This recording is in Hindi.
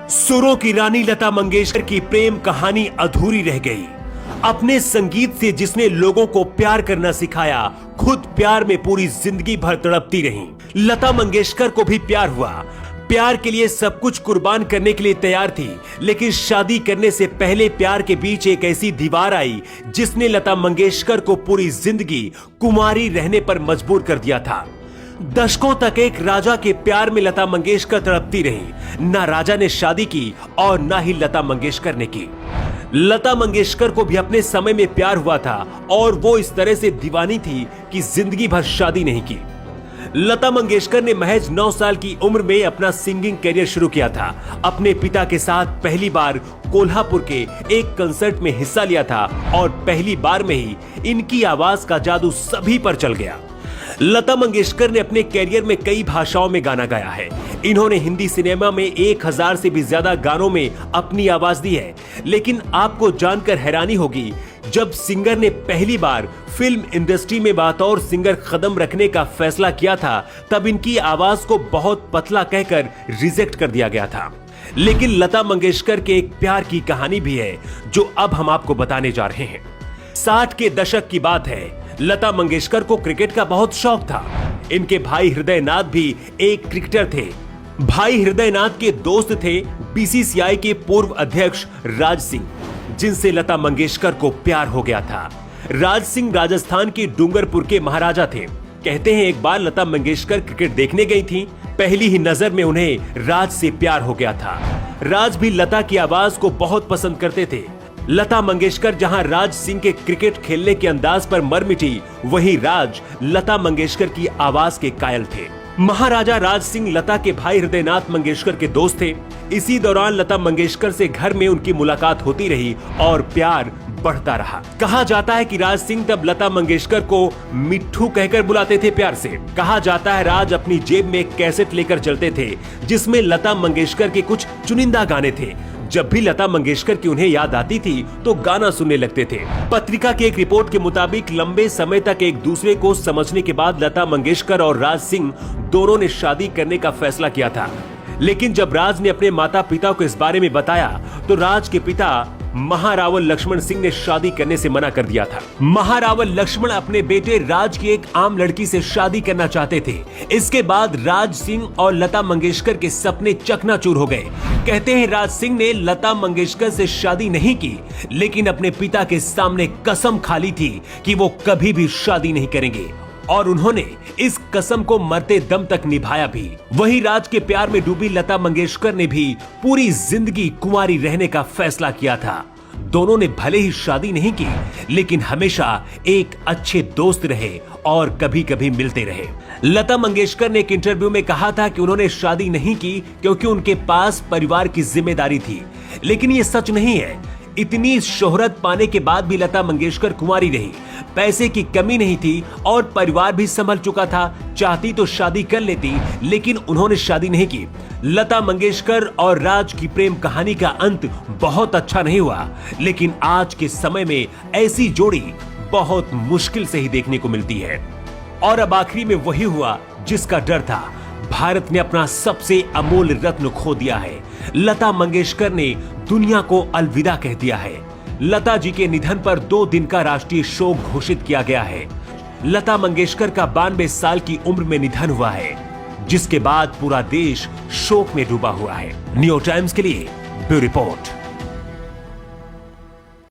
सुरों की रानी लता मंगेशकर की प्रेम कहानी अधूरी रह गई। अपने संगीत से जिसने लोगों को प्यार करना सिखाया, खुद प्यार में पूरी जिंदगी भर तड़पती रहीं। लता मंगेशकर को भी प्यार हुआ, प्यार के लिए सब कुछ कुर्बान करने के लिए तैयार थी, लेकिन शादी करने से पहले प्यार के बीच एक ऐसी दीवार आई जिसने लता मंगेशकर को पूरी जिंदगी कुंवारी रहने पर मजबूर कर दिया था। दशकों तक एक राजा के प्यार में लता मंगेशकर तड़पती रही। ना राजा ने शादी की और ना ही लता मंगेशकर ने की। लता मंगेशकर को भी अपने समय में प्यार हुआ था और वो इस तरह से दीवानी थी कि जिंदगी भर शादी नहीं की। लता मंगेशकर ने महज 9 साल की उम्र में अपना सिंगिंग करियर शुरू किया था। अपने पिता के साथ पहली बार कोल्हापुर के एक कंसर्ट में हिस्सा लिया था और पहली बार में ही इनकी आवाज का जादू सभी पर चल गया। लता मंगेशकर ने अपने कैरियर में कई भाषाओं में गाना गाया है। इन्होंने हिंदी सिनेमा में 1000 से भी ज्यादा गानों में अपनी आवाज दी है। लेकिन आपको जानकर हैरानी होगी, जब सिंगर ने पहली बार फिल्म इंडस्ट्री में बतौर सिंगर कदम रखने का फैसला किया था, तब इनकी आवाज को बहुत पतला कहकर रिजेक्ट कर दिया गया था। लेकिन लता मंगेशकर के एक प्यार की कहानी भी है जो अब हम आपको बताने जा रहे हैं। 60 के दशक की बात है। लता मंगेशकर को क्रिकेट का बहुत शौक था। इनके भाई हृदयनाथ भी एक क्रिकेटर थे। भाई हृदयनाथ के दोस्त थे बीसीसीआई के पूर्व अध्यक्ष राज सिंह, जिनसे लता मंगेशकर को प्यार हो गया था। राज सिंह राजस्थान के डूंगरपुर के महाराजा थे। कहते हैं एक बार लता मंगेशकर क्रिकेट देखने गई थी। पहली ही नजर में उन्हें राज से प्यार हो गया था। राज भी लता की आवाज को बहुत पसंद करते थे। लता मंगेशकर जहां राज सिंह के क्रिकेट खेलने के अंदाज पर मर मिटी, वहीं राज लता मंगेशकर की आवाज के कायल थे। महाराजा राज सिंह लता के भाई हृदयनाथ मंगेशकर के दोस्त थे। इसी दौरान लता मंगेशकर से घर में उनकी मुलाकात होती रही और प्यार बढ़ता रहा। कहा जाता है कि राज सिंह तब लता मंगेशकर को मिट्ठू कहकर बुलाते थे प्यार से। कहा जाता है राज अपनी जेब में एक कैसेट लेकर चलते थे जिसमें लता मंगेशकर के कुछ चुनिंदा गाने थे। जब भी लता मंगेशकर की उन्हें याद आती थी तो गाना सुनने लगते थे। पत्रिका की एक रिपोर्ट के मुताबिक लंबे समय तक एक दूसरे को समझने के बाद लता मंगेशकर और राज सिंह दोनों ने शादी करने का फैसला किया था। लेकिन जब राज ने अपने माता पिता को इस बारे में बताया तो राज के पिता महारावल लक्ष्मण सिंह ने शादी करने से मना कर दिया था। महारावल लक्ष्मण अपने बेटे राज की एक आम लड़की से शादी करना चाहते थे। इसके बाद राज सिंह और लता मंगेशकर के सपने चकनाचूर हो गए। कहते हैं राज सिंह ने लता मंगेशकर से शादी नहीं की, लेकिन अपने पिता के सामने कसम खा ली थी कि वो कभी भी शादी नहीं करेंगे और उन्होंने इस कसम को मरते दम तक निभाया भी। वहीं राज के प्यार में डूबी लता मंगेशकर ने भी पूरी जिंदगी कुंवारी रहने का फैसला किया था। दोनों ने भले ही शादी नहीं की, लेकिन हमेशा एक अच्छे दोस्त रहे और कभी कभी मिलते रहे। लता मंगेशकर ने एक इंटरव्यू में कहा था कि उन्होंने शादी नहीं की क्योंकि उनके पास परिवार की जिम्मेदारी थी, लेकिन ये सच नहीं है। इतनी शोहरत पाने के बाद भी लता मंगेशकर कुंवारी रही। पैसे की कमी नहीं थी और परिवार भी संभल चुका था। चाहती तो शादी कर लेती, लेकिन उन्होंने शादी नहीं की। लता मंगेशकर और राज की प्रेम कहानी का अंत बहुत अच्छा नहीं हुआ, लेकिन आज के समय में ऐसी जोड़ी बहुत मुश्किल से ही देखने को मिलती है। और अब आखिरी में वही हुआ जिसका डर था। भारत ने अपना सबसे अमूल्य रत्न खो दिया है। लता मंगेशकर ने दुनिया को अलविदा कह दिया है। लता जी के निधन पर 2 दिन का राष्ट्रीय शोक घोषित किया गया है। लता मंगेशकर का 92 साल की उम्र में निधन हुआ है, जिसके बाद पूरा देश शोक में डूबा हुआ है। न्यू टाइम्स के लिए ब्यूरो रिपोर्ट।